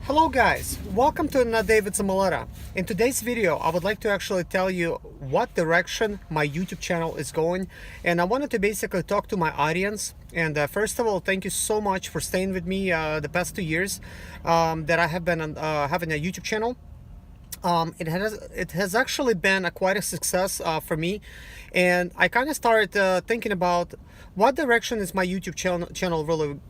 Hello guys, welcome to another day with Zimaleta. In today's video, I would like to actually tell you what direction my YouTube channel is going, and I wanted to basically talk to my audience. And first of all, thank you so much for staying with me the past 2 years that I have been having a YouTube channel. It has actually been quite a success for me, and I kind of started thinking about what direction is my YouTube channel really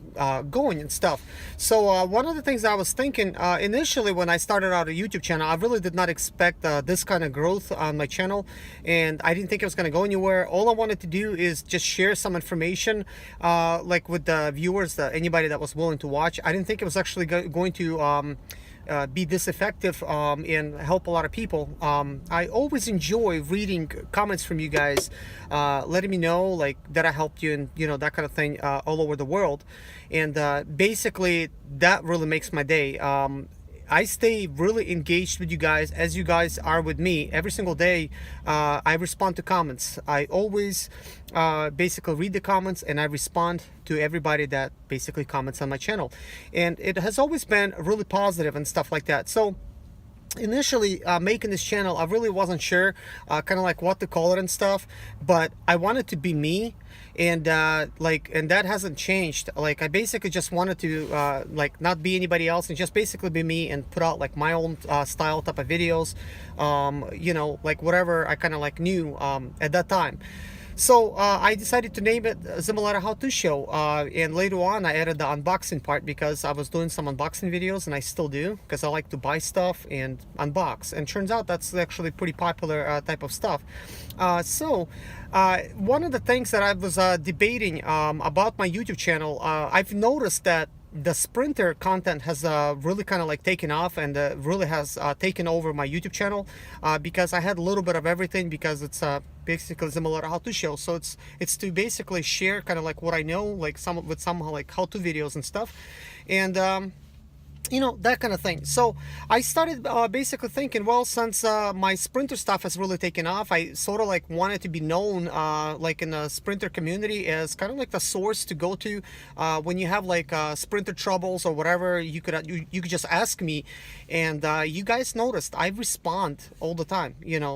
going and stuff. So one of the things I was thinking initially when I started out a YouTube channel, I really did not expect this kind of growth on my channel, and I didn't think it was going to go anywhere. All I wanted to do is just share some information like with the viewers, anybody that was willing to watch. I didn't think it was actually going to be this effective and help a lot of people. I always enjoy reading comments from you guys, letting me know like that I helped you and that kind of thing all over the world, and basically that really makes my day. I stay really engaged with you guys as you guys are with me every single day. I respond to comments. I always basically read the comments and I respond to everybody that basically comments on my channel. And it has always been really positive and stuff like that. So initially making this channel, I really wasn't sure kind of like what to call it and stuff, but I wanted to be me, and and that hasn't changed. Like I basically just wanted to like not be anybody else and just basically be me and put out like my own style type of videos, like whatever I kind of like knew at that time. So I decided to name it Zimaleta How To Show, and later on I added the unboxing part because I was doing some unboxing videos, and I still do because I like to buy stuff and unbox, and turns out that's actually pretty popular type of stuff. So one of the things that I was debating about my YouTube channel, I've noticed that the Sprinter content has really kind of like taken off, and really has taken over my YouTube channel because I had a little bit of everything, because it's basically Zimaleta How To Show. So it's to basically share kind of like what I know, like some like how-to videos and stuff, and that kind of thing. So I started basically thinking, well, since my Sprinter stuff has really taken off, I sort of like wanted to be known like in the Sprinter community as kind of like the source to go to when you have like Sprinter troubles or whatever. You could just ask me, and you guys noticed I respond all the time.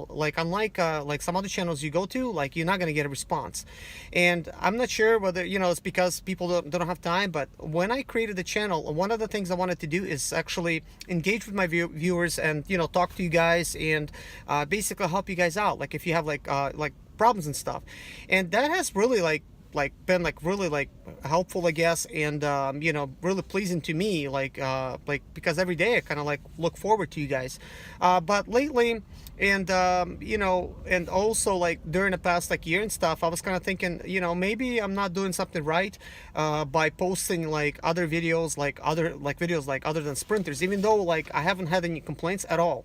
Like unlike like some other channels you go to, like you're not gonna get a response. And I'm not sure whether it's because people don't have time, but when I created the channel, one of the things I wanted to do is actually engage with my viewers and talk to you guys and basically help you guys out, like if you have like problems and stuff. And that has really been like really like helpful, I guess, and really pleasing to me, like because every day I kind of like look forward to you guys. But lately, and and also like during the past like year and stuff, I was kind of thinking, maybe I'm not doing something right by posting like other videos, like other than Sprinters, even though like I haven't had any complaints at all.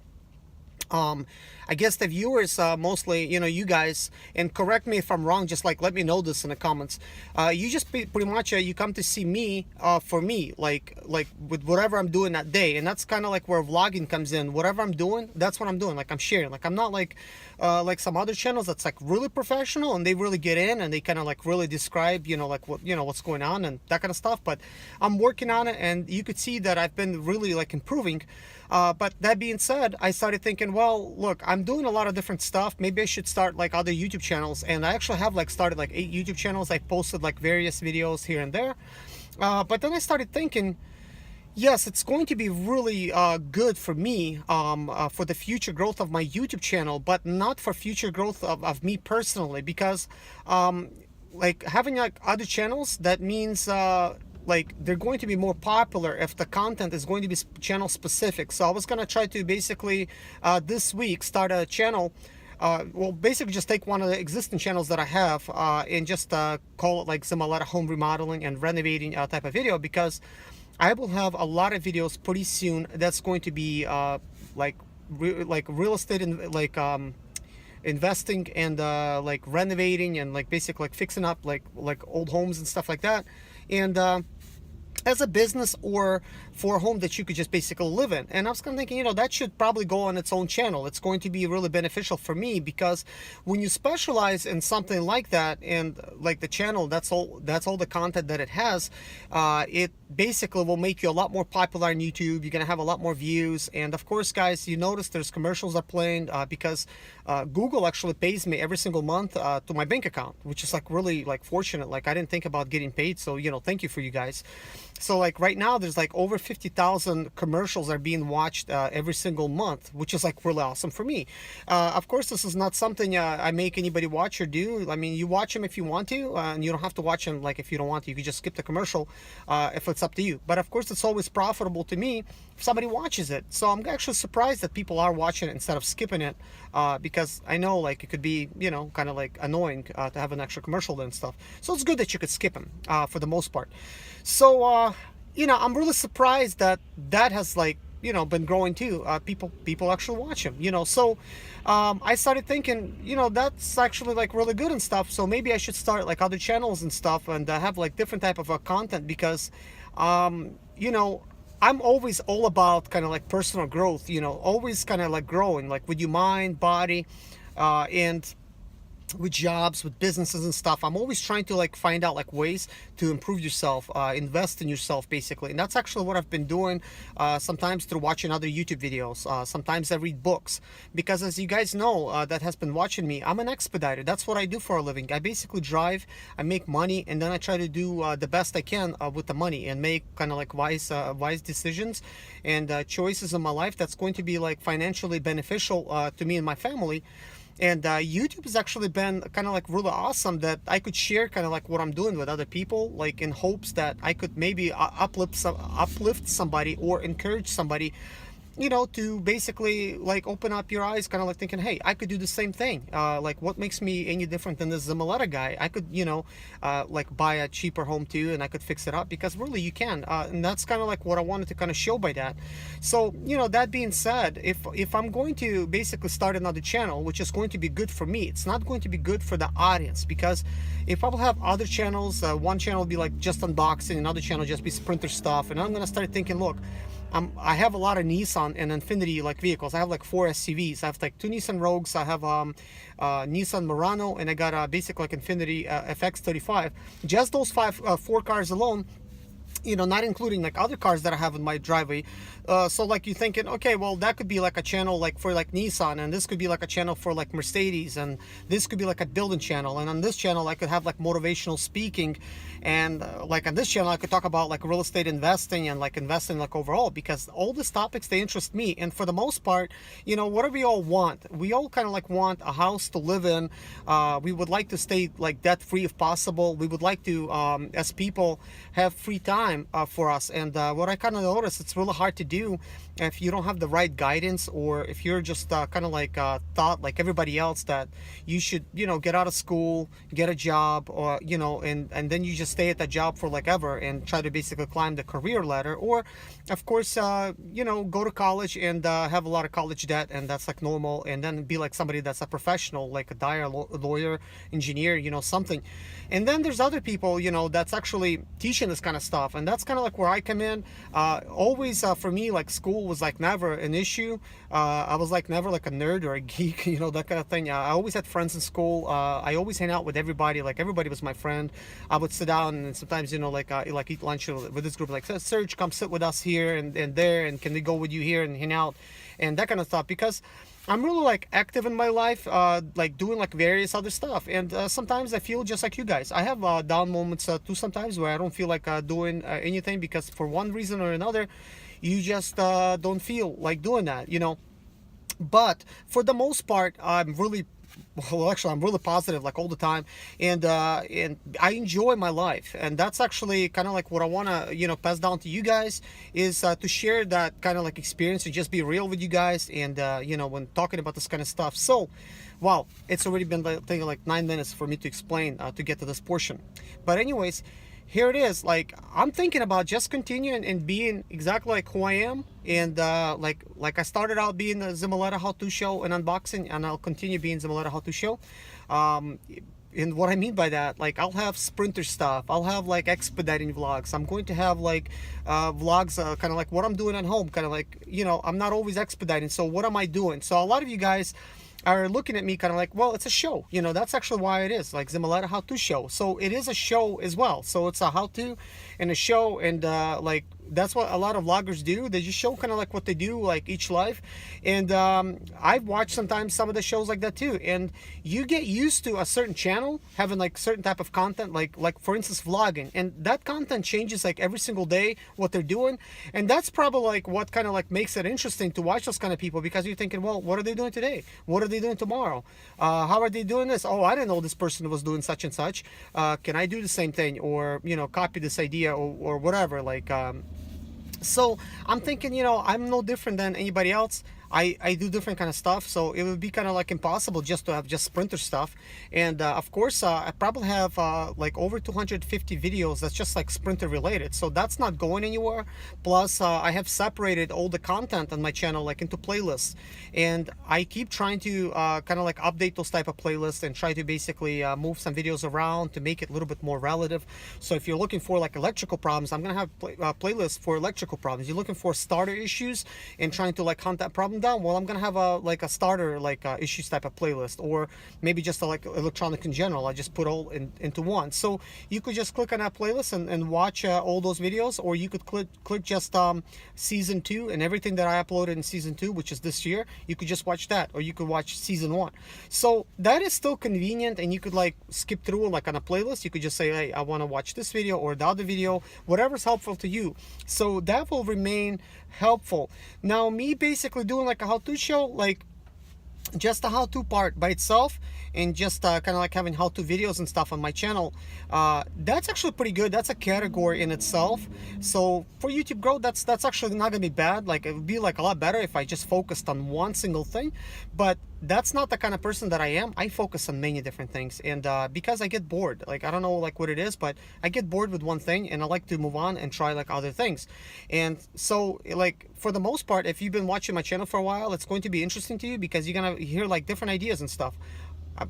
I guess the viewers, mostly, you guys, and correct me if I'm wrong, just like let me know this in the comments. You just pretty much you come to see me for me, like with whatever I'm doing that day, and that's kind of like where vlogging comes in. Whatever I'm doing, that's what I'm doing. Like I'm sharing. Like I'm not like some other channels that's like really professional and they really get in and they kind of like really describe like what what's going on and that kind of stuff. But I'm working on it, and you could see that I've been really like improving. But that being said, I started thinking, well, look, I'm doing a lot of different stuff. Maybe I should start like other YouTube channels. And I actually have like started like 8 YouTube channels. I posted like various videos here and there. But then I started thinking, yes, it's going to be really good for me for the future growth of my YouTube channel, but not for future growth of me personally, because like having like other channels, that means like they're going to be more popular if the content is going to be channel specific. So I was going to try to basically this week start a channel, well, basically just take one of the existing channels that I have and just call it like Zimaleta Home Remodeling and Renovating type of video, because I will have a lot of videos pretty soon that's going to be like real estate and like investing and like renovating and like basically like fixing up like old homes and stuff like that. And as a business or for a home that you could just basically live in. And I was kind of thinking, that should probably go on its own channel. It's going to be really beneficial for me, because when you specialize in something like that, and like the channel, that's all the content that it has, it basically will make you a lot more popular on YouTube. You're gonna have a lot more views. And of course, guys, you notice there's commercials are playing because Google actually pays me every single month to my bank account, which is like really like fortunate. Like I didn't think about getting paid, so thank you for you guys. So like right now there's like over 50,000 commercials are being watched every single month, which is like really awesome for me. Of course, this is not something I make anybody watch or do. I mean, you watch them if you want to, and you don't have to watch them like if you don't want to. You can just skip the commercial if it's up to you. But of course, it's always profitable to me if somebody watches it. So I'm actually surprised that people are watching it instead of skipping it, because I know like it could be kind of like annoying to have an extra commercial and stuff. So it's good that you could skip them for the most part. So I'm really surprised that has like been growing too. People actually watch them. So I started thinking, that's actually like really good and stuff. So maybe I should start like other channels and stuff, and have like different type of content, because I'm always all about kind of like personal growth. Always kind of like growing, like with your mind, body, and with jobs, with businesses and stuff. I'm always trying to like find out like ways to improve yourself, invest in yourself basically. And that's actually what I've been doing, sometimes through watching other YouTube videos. Sometimes I read books, because as you guys know, that has been watching me, I'm an expediter. That's what I do for a living. I basically drive, I make money, and then I try to do the best I can with the money, and make kind of like wise decisions and choices in my life that's going to be like financially beneficial to me and my family. And YouTube has actually been kind of like really awesome, that I could share kind of like what I'm doing with other people, like in hopes that I could maybe uplift somebody or encourage somebody, to basically like open up your eyes, kind of like thinking, hey, I could do the same thing. Like what makes me any different than this Zimaleta guy? I could, like buy a cheaper home too, and I could fix it up, because really you can. And that's kind of like what I wanted to kind of show by that. So, that being said, if I'm going to basically start another channel, which is going to be good for me, it's not going to be good for the audience, because if I will have other channels, one channel will be like just unboxing, another channel just be Sprinter stuff, and I'm going to start thinking, look, I have a lot of Nissan and Infiniti like vehicles. I have like 4 SUVs. I have like 2 Nissan Rogues. I have Nissan Murano, and I got basically like Infiniti FX35. Just those 4 cars alone, not including like other cars that I have in my driveway. So like you're thinking, okay, well that could be like a channel like for like Nissan, and this could be like a channel for like Mercedes, and this could be like a building channel, and on this channel I could have like motivational speaking, and like on this channel I could talk about like real estate investing and like investing like overall, because all these topics, they interest me. And for the most part, what do we all want? We all kind of like want a house to live in. We would like to stay like debt free if possible. We would like to, as people, have free time for us. And what I kind of noticed, it's really hard to do if you don't have the right guidance, or if you're just kind of like thought like everybody else that you should get out of school, get a job, or and then you just stay at that job for like ever and try to basically climb the career ladder. Or of course go to college and have a lot of college debt, and that's like normal, and then be like somebody that's a professional, like a lawyer, engineer, something. And then there's other people that's actually teaching this kind of stuff, and that's kind of like where I come in. Always for me, like school was like never an issue. I was like never like a nerd or a geek, that kind of thing. I always had friends in school. I always hang out with everybody. Like everybody was my friend. I would sit down and sometimes like eat lunch with this group, like, Serge, come sit with us here and there, and can we go with you here and hang out and that kind of stuff, because I'm really like active in my life, like doing like various other stuff. And sometimes I feel just like you guys. I have down moments too sometimes, where I don't feel like doing anything, because for one reason or another, you just don't feel like doing that, But for the most part, I'm really positive like all the time, and I enjoy my life. And that's actually kind of like what I want to pass down to you guys, is to share that kind of like experience and just be real with you guys, and when talking about this kind of stuff. So wow, it's already been taking like 9 minutes for me to explain to get to this portion. But anyways, here it is. Like I'm thinking about just continuing and being exactly like who I am, and like I started out being the Zimaleta how-to show and unboxing, and I'll continue being Zimaleta how-to show. and what I mean by that, like I'll have sprinter stuff, I'll have like expediting vlogs, I'm going to have like vlogs kind of like what I'm doing at home, kind of like, you know, I'm not always expediting, so what am I doing? So a lot of you guys are looking at me kind of like, well, it's a show, you know, that's actually why it is like Zimaleta how-to show. So it is a show as well, so it's a how-to and a show, and like that's what a lot of vloggers do. They just show kind of like what they do, like each life. And I've watched sometimes some of the shows like that too, and you get used to a certain channel having like certain type of content, like for instance vlogging, and that content changes like every single day what they're doing. And that's probably like what kind of like makes it interesting to watch those kind of people, because you're thinking, well, what are they doing today, what are they doing tomorrow, how are they doing this? Oh, I didn't know this person was doing such and such. Can I do the same thing, or you know, copy this idea, or whatever, like so I'm thinking, you know, I'm no different than anybody else. I do different kind of stuff, so it would be kind of like impossible just to have just sprinter stuff. And of course I probably have like over 250 videos that's just like sprinter related, so that's not going anywhere. Plus I have separated all the content on my channel like into playlists, and I keep trying to kind of like update those type of playlists and try to basically move some videos around to make it a little bit more relative. So if you're looking for like electrical problems, I'm gonna have playlists for electrical problems. You're looking for starter issues and trying to like hunt that problem down, well, I'm gonna have a like a starter like issues type of playlist, or maybe just a, like electronic in general. I just put all into one. So you could just click on that playlist and watch all those videos, or you could click just season 2 and everything that I uploaded in season 2, which is this year. You could just watch that, or you could watch season 1. So that is still convenient, and you could like skip through like on a playlist. You could just say, hey, I want to watch this video or the other video, whatever's helpful to you. So that will remain helpful. Now me basically doing like a how-to show, like just a how-to part by itself, and just kind of like having how-to videos and stuff on my channel, that's actually pretty good. That's a category in itself. So for YouTube growth, that's actually not gonna be bad. Like it would be like a lot better if I just focused on one single thing, but that's not the kind of person that I am. I focus on many different things, and because I get bored, like I don't know like what it is, but I get bored with one thing and I like to move on and try like other things. And so like for the most part, if you've been watching my channel for a while, it's going to be interesting to you, because you're gonna hear like different ideas and stuff.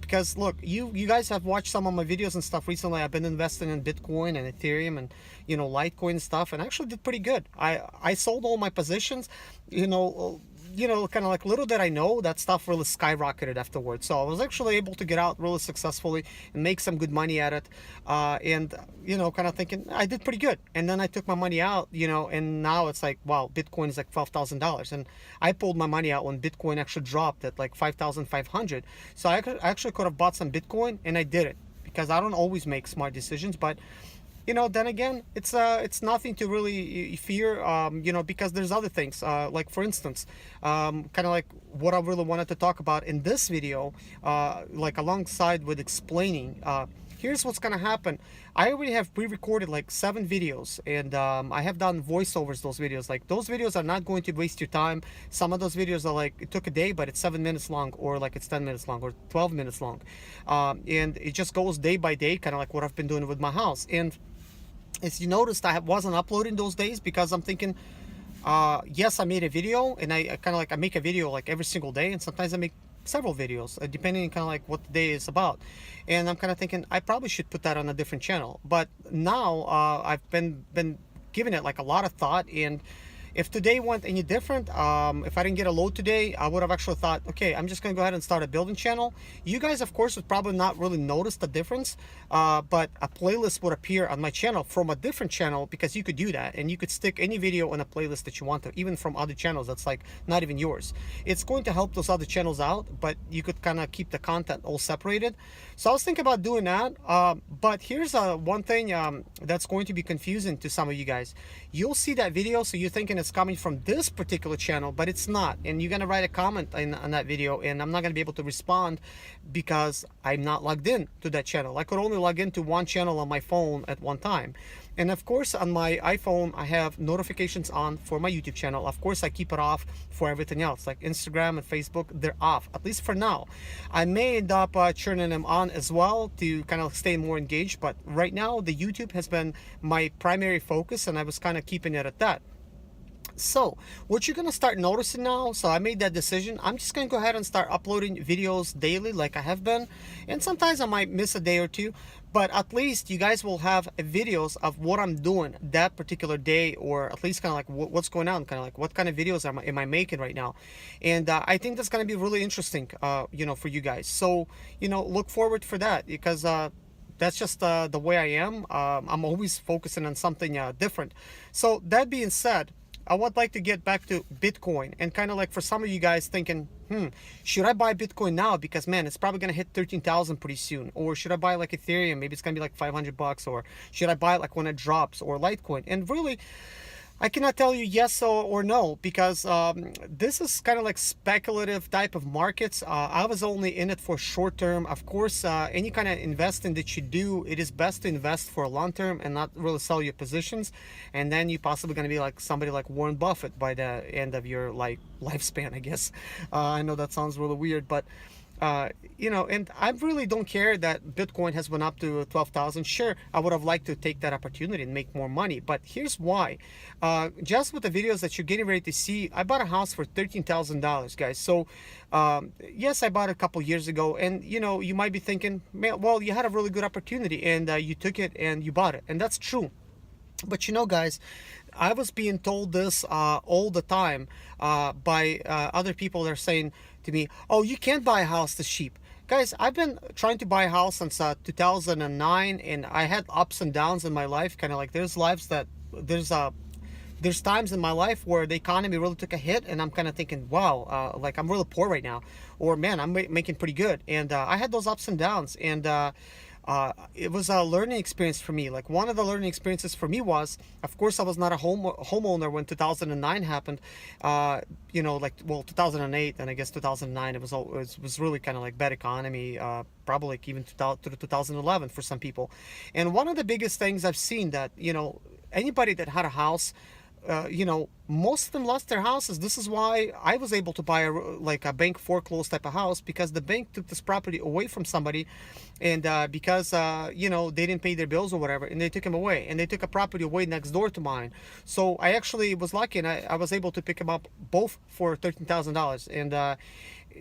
Because look, you guys have watched some of my videos and stuff recently. I've been investing in Bitcoin and Ethereum and, you know, Litecoin and stuff, and actually did pretty good. I sold all my positions, you know, kind of like little did I know that stuff really skyrocketed afterwards. So I was actually able to get out really successfully and make some good money at it. And, you know, kind of thinking I did pretty good. And then I took my money out, you know, and now it's like, wow, Bitcoin is like $12,000. And I pulled my money out when Bitcoin actually dropped at like 5,500. So I actually could have bought some Bitcoin, and I didn't, because I don't always make smart decisions. But you know, then again, it's nothing to really fear, you know, because there's other things, like for instance, kind of like what I really wanted to talk about in this video, like alongside with explaining, here's what's gonna happen. I already have pre-recorded like 7 videos, and I have done voiceovers those videos. Like those videos are not going to waste your time. Some of those videos are like, it took a day, but it's 7 minutes long, or like it's 10 minutes long, or 12 minutes long, and it just goes day by day, kind of like what I've been doing with my house. And as you noticed, I wasn't uploading those days because I'm thinking, yes, I made a video, and I kind of like I make a video like every single day, and sometimes I make several videos depending on kind of like what the day is about. And I'm kind of thinking I probably should put that on a different channel. But now I've been giving it like a lot of thought, and if today went any different, if I didn't get a load today, I would have actually thought, okay, I'm just gonna go ahead and start a building channel. You guys, of course, would probably not really notice the difference, but a playlist would appear on my channel from a different channel, because you could do that, and you could stick any video on a playlist that you want to, even from other channels that's like not even yours. It's going to help those other channels out, but you could kind of keep the content all separated. So I was thinking about doing that, but here's one thing that's going to be confusing to some of you guys. You'll see that video, so you're thinking it's coming from this particular channel, but it's not. And you're gonna write a comment on that video, and I'm not gonna be able to respond because I'm not logged in to that channel. I could only log into one channel on my phone at one time. And of course, on my iPhone, I have notifications on for my YouTube channel. Of course, I keep it off for everything else, like Instagram and Facebook. They're off, at least for now. I may end up turning them on as well to kind of stay more engaged, but right now the YouTube has been my primary focus, and I was kind of keeping it at that. So what you're gonna start noticing now, so I made that decision, I'm just gonna go ahead and start uploading videos daily like I have been, and sometimes I might miss a day or two, but at least you guys will have videos of what I'm doing that particular day, or at least kind of like what's going on, kind of like what kind of videos am I making right now. And I think that's gonna be really interesting, you know, for you guys. So, you know, look forward for that, because that's just the way I am. I'm always focusing on something different. So that being said, I would like to get back to Bitcoin, and kind of like for some of you guys thinking, should I buy Bitcoin now? Because man, it's probably gonna hit 13,000 pretty soon. Or should I buy like Ethereum? Maybe it's gonna be like 500 bucks. Or should I buy it like when it drops, or Litecoin? And really, I cannot tell you yes or no, because this is kind of like speculative type of markets. I was only in it for short term. Of course, any kind of investing that you do, it is best to invest for a long term and not really sell your positions. And then you're possibly going to be like somebody like Warren Buffett by the end of your lifespan, I guess. I know that sounds really weird, but you know, and I really don't care that Bitcoin has went up to 12,000. Sure, I would have liked to take that opportunity and make more money, but here's why. Just with the videos that you're getting ready to see, I bought a house for $13,000, guys. So yes, I bought it a couple years ago, and you know, you might be thinking, man, well, you had a really good opportunity and you took it and you bought it, and that's true. But you know, guys, I was being told this all the time by other people that are saying to me, oh, you can't buy a house this cheap. Guys, I've been trying to buy a house since 2009, and I had ups and downs in my life. Kind of like there's times in my life where the economy really took a hit, and I'm kind of thinking, wow, like I'm really poor right now, or man, I'm making pretty good. And I had those ups and downs, and it was a learning experience for me. Like one of the learning experiences for me was, of course, I was not a homeowner when 2009 happened. You know, like, well, 2008 and I guess 2009, it was really kind of like bad economy. Probably like even through 2011 for some people. And one of the biggest things I've seen that, you know, anybody that had a house, you know, most of them lost their houses. This is why I was able to buy a bank foreclosed type of house, because the bank took this property away from somebody, and because you know, they didn't pay their bills or whatever, and they took him away, and they took a property away next door to mine. So I actually was lucky, and I was able to pick them up both for $13,000, and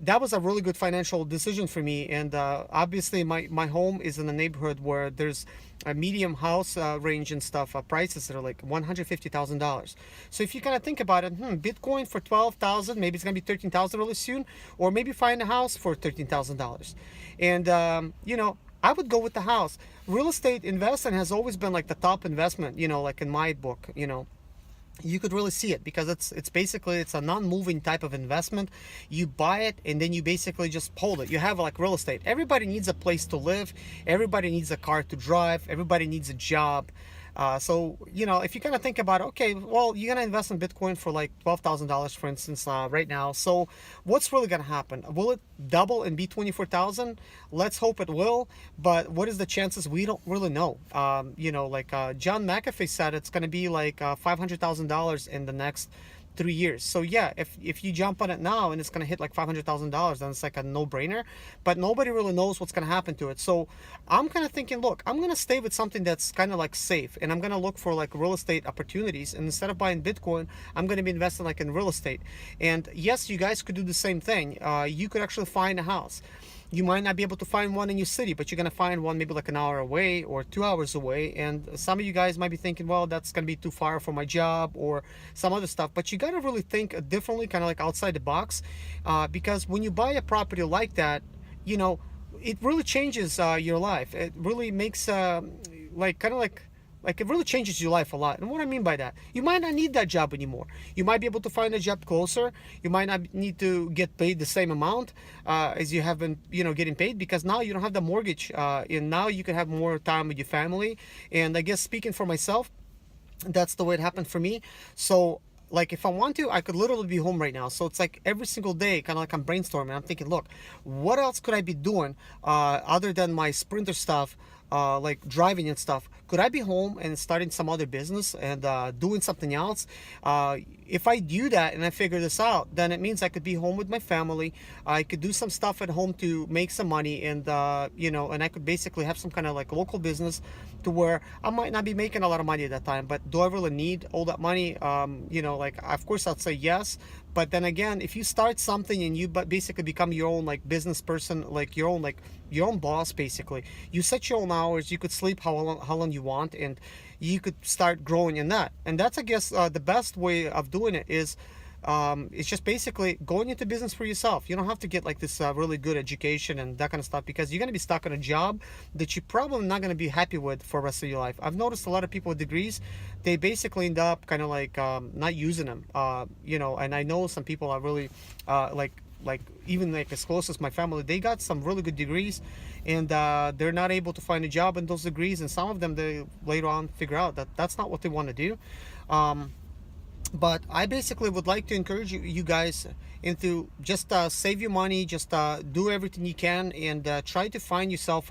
that was a really good financial decision for me. And obviously my home is in a neighborhood where there's a medium house range and stuff, prices that are like $150,000. So if you kind of think about it, Bitcoin for 12,000, maybe it's gonna be 13,000 really soon, or maybe find a house for $13,000. And you know, I would go with the house. Real estate investing has always been like the top investment, you know, like in my book, you know. You could really see it, because it's basically, it's a non-moving type of investment. You buy it and then you basically just hold it. You have like real estate. Everybody needs a place to live, everybody needs a car to drive, everybody needs a job. So, you know, if you kind of think about it, okay, well, you're going to invest in Bitcoin for like $12,000, for instance, right now. So what's really going to happen? Will it double and be 24,000? Let's hope it will. But what is the chances? We don't really know. You know, like John McAfee said, it's going to be like $500,000 in the next 3 years. So yeah, if you jump on it now and it's going to hit like $500,000, then it's like a no-brainer. But nobody really knows what's going to happen to it. So I'm kind of thinking, look, I'm going to stay with something that's kind of like safe, and I'm going to look for like real estate opportunities. And instead of buying Bitcoin, I'm going to be investing like in real estate. And yes, you guys could do the same thing. You could actually find a house. You might not be able to find one in your city, but you're going to find one maybe like an hour away or 2 hours away. And some of you guys might be thinking, well, that's going to be too far for my job or some other stuff. But you got to really think differently, kind of like outside the box. Because when you buy a property like that, you know, it really changes your life. It really makes like it really changes your life a lot. And what I mean by that, you might not need that job anymore. You might be able to find a job closer. You might not need to get paid the same amount as you have been, you know, getting paid, because now you don't have the mortgage, and now you can have more time with your family. And I guess, speaking for myself, that's the way it happened for me. So like, if I want to, I could literally be home right now. So it's like every single day, kind of like I'm brainstorming. I'm thinking, look, what else could I be doing other than my sprinter stuff, like driving and stuff? could I be home and starting some other business and doing something else? If I do that and I figure this out, then it means I could be home with my family. I could do some stuff at home to make some money, and you know, and I could basically have some kind of like local business to where I might not be making a lot of money at that time, but do I really need all that money? You know, like, of course I'd say yes, but then again, if you start something and you basically become your own like business person, like your own boss, basically, you set your own hours, you could sleep how long you want, and you could start growing in that. And that's, I guess, the best way of doing it is it's just basically going into business for yourself. You don't have to get like this really good education and that kind of stuff, because you're going to be stuck on a job that you're probably not going to be happy with for the rest of your life. I've noticed a lot of people with degrees, they basically end up kind of like not using them, you know. And I know some people are really like even like as close as my family, they got some really good degrees, and they're not able to find a job in those degrees, and some of them, they later on figure out that that's not what they want to do. But I basically would like to encourage you guys into just save your money, just do everything you can, and try to find yourself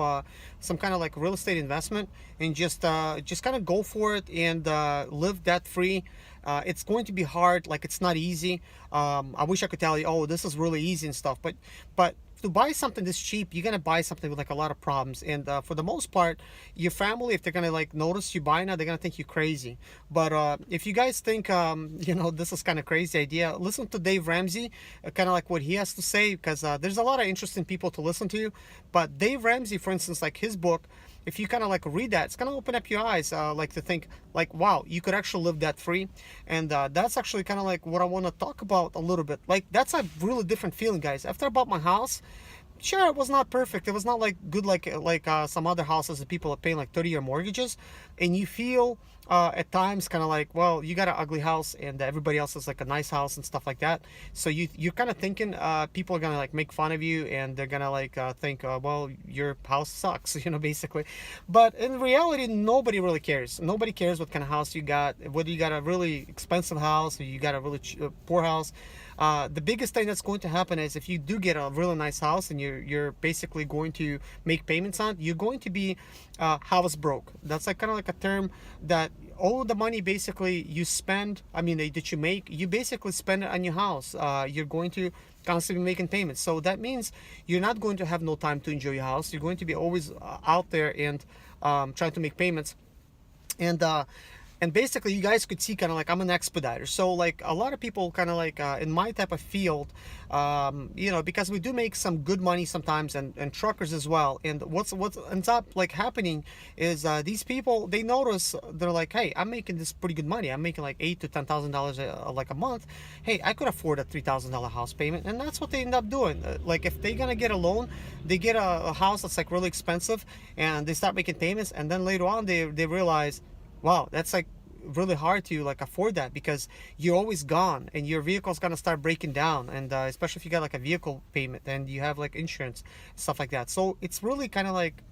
some kind of like real estate investment, and just kind of go for it and live debt free. It's going to be hard, like it's not easy. I wish I could tell you, oh, this is really easy and stuff, but to buy something this cheap, you're gonna buy something with like a lot of problems, and for the most part, your family, if they're gonna like notice you buying it, they're gonna think you're crazy. But if you guys think you know, this is kind of crazy idea, listen to Dave Ramsey, kind of like what he has to say, because there's a lot of interesting people to listen to. But Dave Ramsey, for instance, like his book, if you kind of like read that, it's gonna open up your eyes, like to think like, wow, you could actually live debt free. And that's actually kind of like what I want to talk about a little bit. Like, that's a really different feeling, guys. After I bought my house, sure, it was not perfect, it was not like good like some other houses that people are paying like 30-year mortgages, and you feel at times kind of like, well, you got an ugly house and everybody else has like a nice house and stuff like that. So you're kind of thinking people are gonna like make fun of you, and they're gonna like think, well, your house sucks, you know, basically. But in reality, nobody really cares. Nobody cares what kind of house you got, whether you got a really expensive house or you got a really poor house. The biggest thing that's going to happen is if you do get a really nice house and you're basically going to make payments on, you're going to be house broke. That's like kind of like a term that all the money basically you spend, I mean, that you make, you basically spend it on your house. You're going to constantly making payments. So that means you're not going to have no time to enjoy your house. You're going to be always out there and trying to make payments. And basically, you guys could see kind of like I'm an expediter. So like a lot of people kind of like in my type of field, you know, because we do make some good money sometimes, and truckers as well. And what ends up like happening is these people, they notice, they're like, hey, I'm making this pretty good money. I'm making like $8,000 to $10,000 like a month. Hey, I could afford a $3,000 house payment, and that's what they end up doing. Like if they're gonna get a loan, they get a house that's like really expensive, and they start making payments, and then later on they realize, wow, that's like really hard to like afford that, because you're always gone and your vehicle's gonna start breaking down, and especially if you got like a vehicle payment and you have like insurance, stuff like that. So it's really kind of like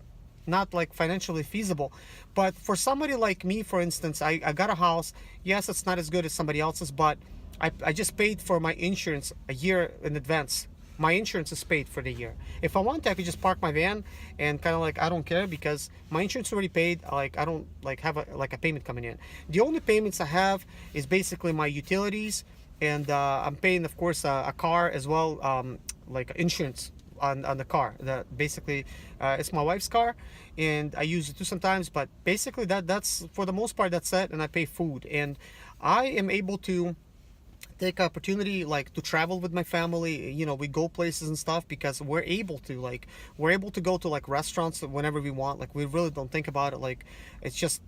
not like financially feasible. But for somebody like me, for instance, I got a house. Yes, it's not as good as somebody else's, but I just paid for my insurance a year in advance. My insurance is paid for the year. If I want to, I could just park my van and kind of like, I don't care, because my insurance already paid. Like I don't like have a payment coming in. The only payments I have is basically my utilities, and I'm paying, of course, a car as well, like insurance on the car. That basically it's my wife's car, and I use it too sometimes, but basically that's for the most part that's it. And I pay food, and I am able to take opportunity like to travel with my family. You know, we go places and stuff because we're able to go to like restaurants whenever we want. Like we really don't think about it. Like it's just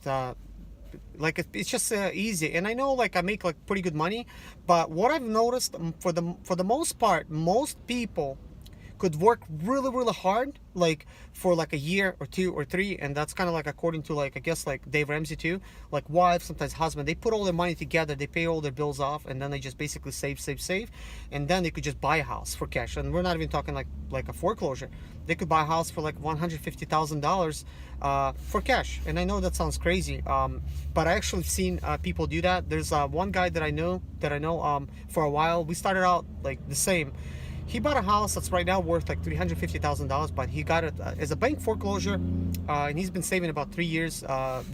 like it's just easy. And I know like I make like pretty good money, but what I've noticed, for the most part, most people could work really hard like for like a year or 2 or 3, and that's kind of like according to like, I guess, like Dave Ramsey too, like wife, sometimes husband, they put all their money together, they pay all their bills off, and then they just basically save, and then they could just buy a house for cash. And we're not even talking like a foreclosure. They could buy a house for like $150,000 for cash. And I know that sounds crazy, but I actually seen people do that. There's one guy that I know for a while. We started out like the same. He bought a house that's right now worth like $350,000, but he got it as a bank foreclosure, and he's been saving about 3 years,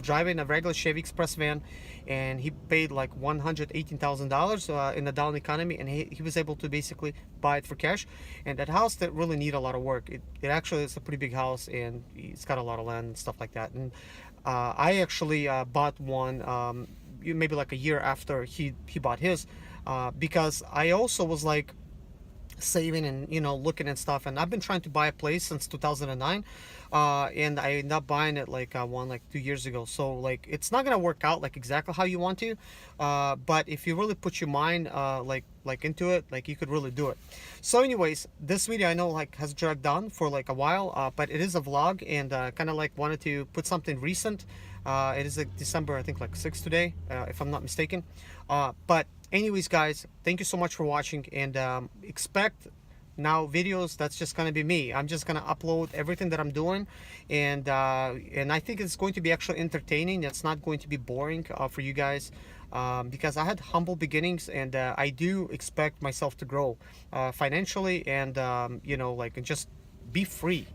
driving a regular Chevy Express van, and he paid like $118,000 in the down economy, and he was able to basically buy it for cash. And that house that really need a lot of work. It actually is a pretty big house, and it's got a lot of land and stuff like that. And I actually bought one maybe like a year after he bought his, because I also was like saving and looking and stuff, and I've been trying to buy a place since 2009, and I ended up buying it like 2 years ago. So like it's not gonna work out like exactly how you want to, but if you really put your mind like into it, like you could really do it. So anyways, this video I know like has dragged on for like a while, but it is a vlog, and kind of like wanted to put something recent. It is like December, I think like 6th today, if I'm not mistaken. But anyways, guys, thank you so much for watching, and expect now videos that's just gonna be me. I'm just gonna upload everything that I'm doing, and I think it's going to be actually entertaining. It's not going to be boring for you guys, because I had humble beginnings, and I do expect myself to grow financially, and like just be free.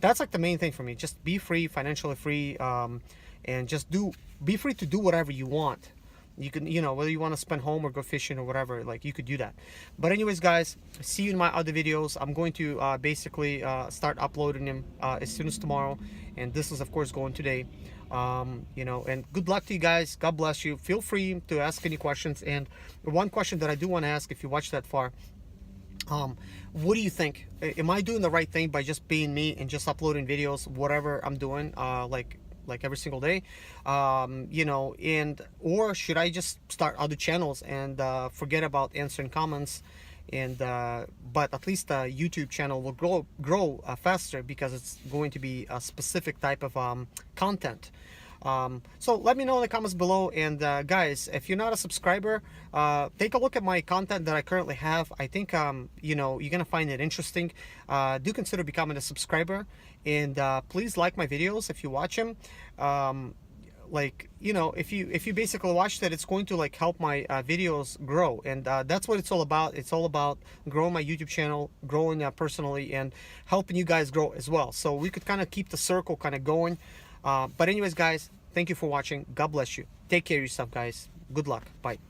That's like the main thing for me. Just be free, financially free, and just be free to do whatever you want. You can, whether you want to spend home or go fishing or whatever, like you could do that. But anyways, guys, see you in my other videos. I'm going to basically start uploading them as soon as tomorrow, and this is of course going today. And good luck to you guys. God bless you. Feel free to ask any questions. And one question that I do want to ask, if you watch that far, what do you think? Am I doing the right thing by just being me and just uploading videos, whatever I'm doing, like every single day, and or should I just start other channels and forget about answering comments, and but at least the YouTube channel will grow faster, because it's going to be a specific type of content. So let me know in the comments below. And guys, if you're not a subscriber, take a look at my content that I currently have. I think you're gonna find it interesting. Do consider becoming a subscriber, and please like my videos if you watch them. If you basically watch that, it's going to like help my videos grow, and that's what it's all about. It's all about growing my YouTube channel, growing personally, and helping you guys grow as well, so we could kind of keep the circle kind of going. But anyways, guys, thank you for watching. God bless you. Take care of yourself, guys. Good luck. Bye.